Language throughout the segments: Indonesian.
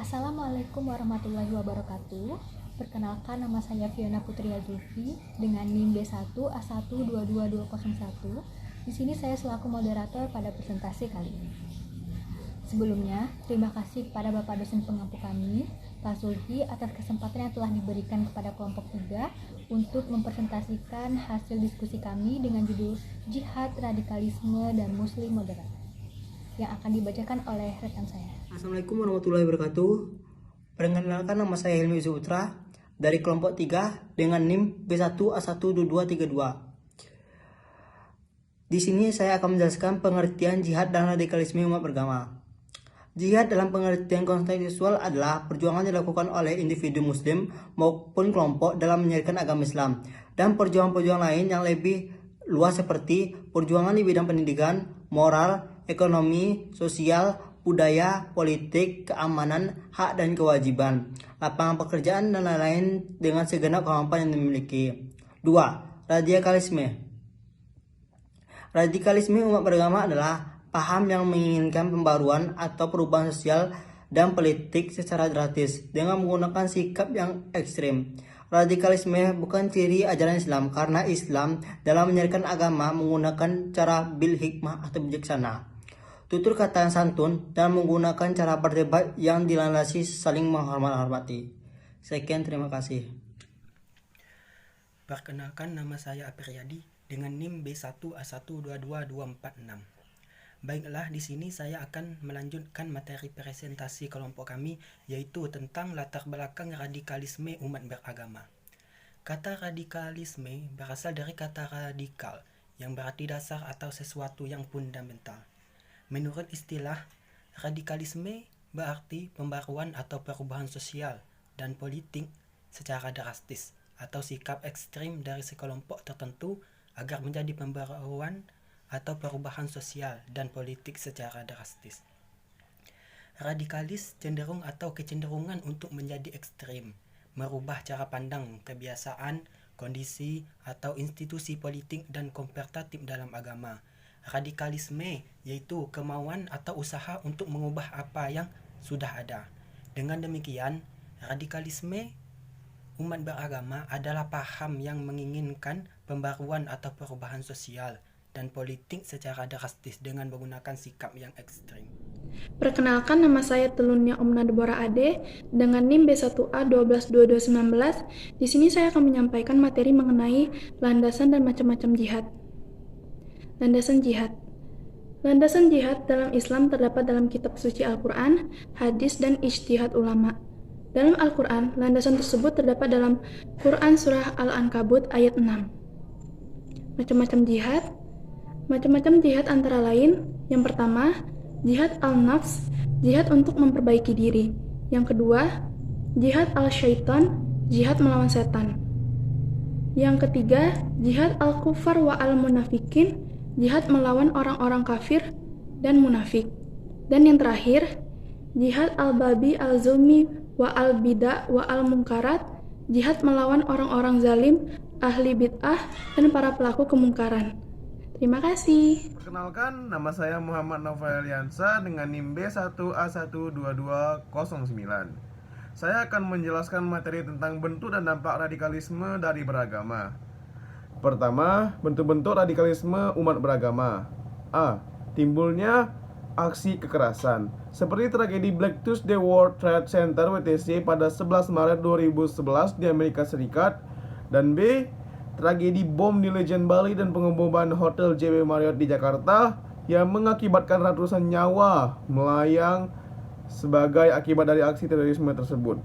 Assalamualaikum warahmatullahi wabarakatuh. Perkenalkan, nama saya Fiona Putri Zulfi dengan NIM B1A122201. Di sini saya selaku moderator pada presentasi kali ini. Sebelumnya, terima kasih kepada Bapak dosen pengampu kami, Pak Zulfi, atas kesempatan yang telah diberikan kepada kelompok 3 untuk mempresentasikan hasil diskusi kami dengan judul Jihad, Radikalisme, dan Muslim Moderat yang akan dibacakan oleh rekan saya. Assalamualaikum warahmatullahi wabarakatuh. Perkenalkan, nama saya Hilmi Putra dari kelompok 3 dengan NIM B1A12232. Di sini saya akan menjelaskan pengertian jihad dan radikalisme umat beragama. Jihad dalam pengertian kontekstual adalah perjuangan yang dilakukan oleh individu muslim maupun kelompok dalam menyiarkan agama Islam, dan perjuangan-perjuangan lain yang lebih luas seperti perjuangan di bidang pendidikan, moral, ekonomi, sosial, budaya, politik, keamanan, hak dan kewajiban, lapangan pekerjaan, dan lain-lain dengan segenap kemampuan yang dimiliki. 2. Radikalisme. Radikalisme umat beragama adalah paham yang menginginkan pembaruan atau perubahan sosial dan politik secara drastis dengan menggunakan sikap yang ekstrim. Radikalisme bukan ciri ajaran Islam karena Islam dalam menyiarkan agama menggunakan cara bil hikmah atau bijaksana, tutur kata yang santun, dan menggunakan cara berdebat yang dilandasi saling menghormati. Sekian, terima kasih. Perkenalkan, nama saya Apriyadi dengan NIM B1A122246. Baiklah, di sini saya akan melanjutkan materi presentasi kelompok kami, yaitu tentang latar belakang radikalisme umat beragama. Kata radikalisme berasal dari kata radikal, yang berarti dasar atau sesuatu yang fundamental. Menurut istilah, radikalisme berarti pembaruan atau perubahan sosial dan politik secara drastis atau sikap ekstrim dari sekelompok tertentu agar menjadi pembaruan atau perubahan sosial dan politik secara drastis. Radikalis cenderung atau kecenderungan untuk menjadi ekstrim, merubah cara pandang, kebiasaan, kondisi, atau institusi politik dan kompetitif dalam agama. Radikalisme yaitu kemauan atau usaha untuk mengubah apa yang sudah ada. Dengan demikian, radikalisme umat beragama adalah paham yang menginginkan pembaruan atau perubahan sosial dan politik secara drastis dengan menggunakan sikap yang ekstrim. Perkenalkan, nama saya Telunia Omna Deborah Ade dengan NIM B1A122219. Di sini saya akan menyampaikan materi mengenai landasan dan macam-macam jihad. Landasan jihad. Landasan jihad dalam Islam terdapat dalam kitab suci Al-Quran, hadis, dan ijtihad ulama. Dalam Al-Quran, landasan tersebut terdapat dalam Quran Surah Al-Ankabut ayat 6. Macam-macam jihad. Macam-macam jihad antara lain, yang pertama, jihad al-nafs, jihad untuk memperbaiki diri. Yang kedua, jihad al-syaitan, jihad melawan setan. Yang ketiga, jihad al-kufar wa al-munafikin, jihad melawan orang-orang kafir dan munafik. Dan yang terakhir, jihad al-babi al-zulmi wa al-bida wa al-munkarat, jihad melawan orang-orang zalim, ahli bid'ah, dan para pelaku kemungkaran. Terima kasih. Perkenalkan, nama saya Muhammad Novel Yansa dengan NIM B1A12209. Saya akan menjelaskan materi tentang bentuk dan dampak radikalisme dari beragama. Pertama, bentuk-bentuk radikalisme umat beragama. A. Timbulnya aksi kekerasan, seperti tragedi Black Tuesday World Trade Center WTC pada 11 Maret 2011 di Amerika Serikat. Dan B. Tragedi bom di Legend Bali dan pengeboman Hotel JW Marriott di Jakarta yang mengakibatkan ratusan nyawa melayang sebagai akibat dari aksi terorisme tersebut.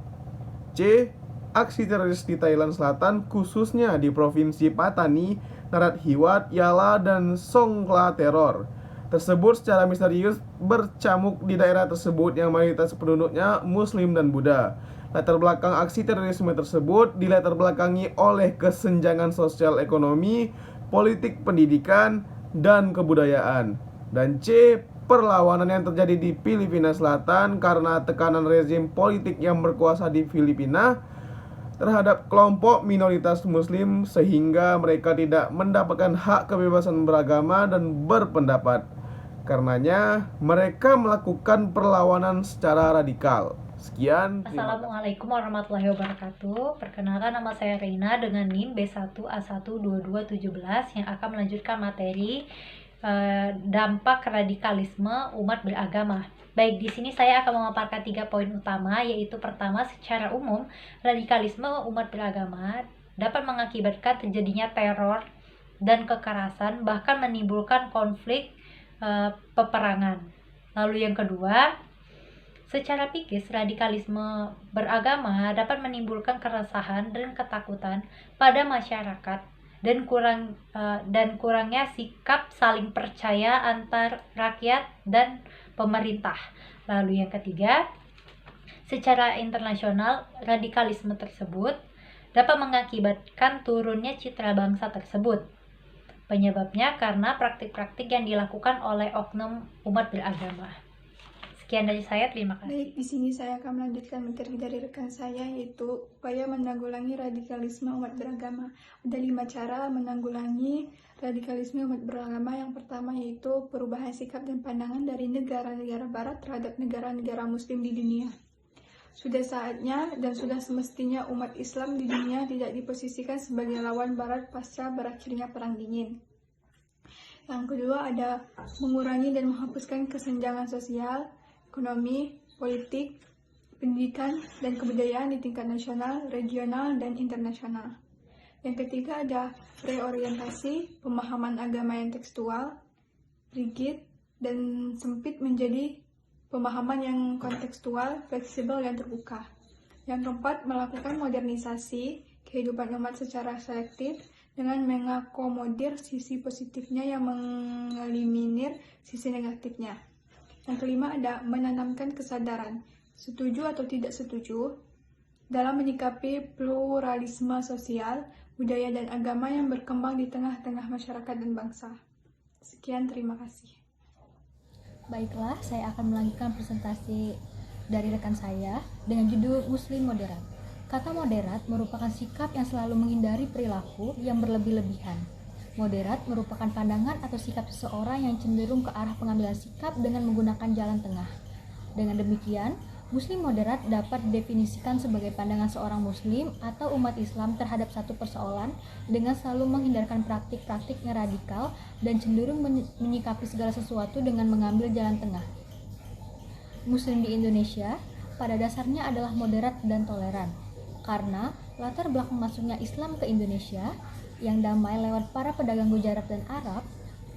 C. Aksi teroris di Thailand Selatan, khususnya di Provinsi Patani, Narat Hiwat, Yala, dan Songkhla teror tersebut secara misterius bercamuk di daerah tersebut yang mayoritas penduduknya Muslim dan Buddha. Latar belakang aksi terorisme tersebut dilatar belakangi oleh kesenjangan sosial ekonomi, politik pendidikan, dan kebudayaan. Dan C. Perlawanan yang terjadi di Filipina Selatan karena tekanan rezim politik yang berkuasa di Filipina terhadap kelompok minoritas Muslim sehingga mereka tidak mendapatkan hak kebebasan beragama dan berpendapat. Karenanya, mereka melakukan perlawanan secara radikal. Sekian, terima kasih. Assalamualaikum warahmatullahi wabarakatuh. Perkenalkan, nama saya Reina dengan NIM B1A12217 yang akan melanjutkan materi dampak radikalisme umat beragama. Baik, di sini saya akan memaparkan 3 poin utama, yaitu pertama, secara umum radikalisme umat beragama dapat mengakibatkan terjadinya teror dan kekerasan, bahkan menimbulkan konflik peperangan. Lalu yang kedua, secara psikis, radikalisme beragama dapat menimbulkan keresahan dan ketakutan pada masyarakat dan kurangnya sikap saling percaya antar rakyat dan pemerintah. Lalu yang ketiga, secara internasional, radikalisme tersebut dapat mengakibatkan turunnya citra bangsa tersebut. Penyebabnya karena praktik-praktik yang dilakukan oleh oknum umat beragama. Sekian dari saya, terima kasih. Baik, di sini saya akan melanjutkan materi dari rekan saya, yaitu upaya menanggulangi radikalisme umat beragama. Ada 5 cara menanggulangi radikalisme umat beragama. Yang pertama yaitu perubahan sikap dan pandangan dari negara-negara barat terhadap negara-negara muslim di dunia. Sudah saatnya dan sudah semestinya umat Islam di dunia tidak diposisikan sebagai lawan barat pasca berakhirnya Perang Dingin. Yang kedua ada mengurangi dan menghapuskan kesenjangan sosial, ekonomi, politik, pendidikan, dan kebudayaan di tingkat nasional, regional, dan internasional. Yang ketiga ada reorientasi pemahaman agama yang tekstual, rigid, dan sempit menjadi pemahaman yang kontekstual, fleksibel, dan terbuka. Yang keempat, melakukan modernisasi kehidupan umat secara selektif dengan mengakomodir sisi positifnya yang mengeliminir sisi negatifnya. Yang kelima ada menanamkan kesadaran, setuju atau tidak setuju, dalam menyikapi pluralisme sosial, budaya, dan agama yang berkembang di tengah-tengah masyarakat dan bangsa. Sekian, terima kasih. Baiklah, saya akan melanjutkan presentasi dari rekan saya dengan judul Muslim Moderat. Kata moderat merupakan sikap yang selalu menghindari perilaku yang berlebih-lebihan. Moderat merupakan pandangan atau sikap seseorang yang cenderung ke arah pengambilan sikap dengan menggunakan jalan tengah. Dengan demikian, Muslim moderat dapat didefinisikan sebagai pandangan seorang Muslim atau umat Islam terhadap satu persoalan dengan selalu menghindarkan praktik-praktik yang radikal dan cenderung menyikapi segala sesuatu dengan mengambil jalan tengah. Muslim di Indonesia pada dasarnya adalah moderat dan toleran, karena latar belakang masuknya Islam ke Indonesia yang damai lewat para pedagang Gujarat dan Arab,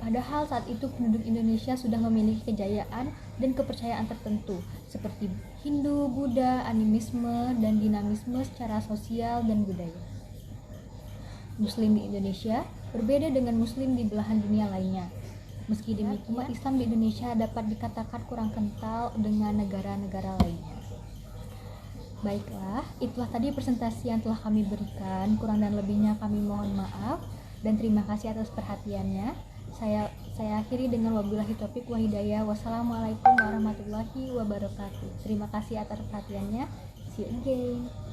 padahal saat itu penduduk Indonesia sudah memiliki kejayaan dan kepercayaan tertentu seperti Hindu, Buddha, animisme, dan dinamisme secara sosial dan budaya. Muslim di Indonesia berbeda dengan Muslim di belahan dunia lainnya. Meski demikian, umat Islam di Indonesia dapat dikatakan kurang kental dengan negara-negara lainnya. Baiklah, itulah tadi presentasi yang telah kami berikan. Kurang dan lebihnya kami mohon maaf dan terima kasih atas perhatiannya. Saya akhiri dengan wabillahi taufiq wa hidayah. Wassalamualaikum warahmatullahi wabarakatuh. Terima kasih atas perhatiannya. See you again.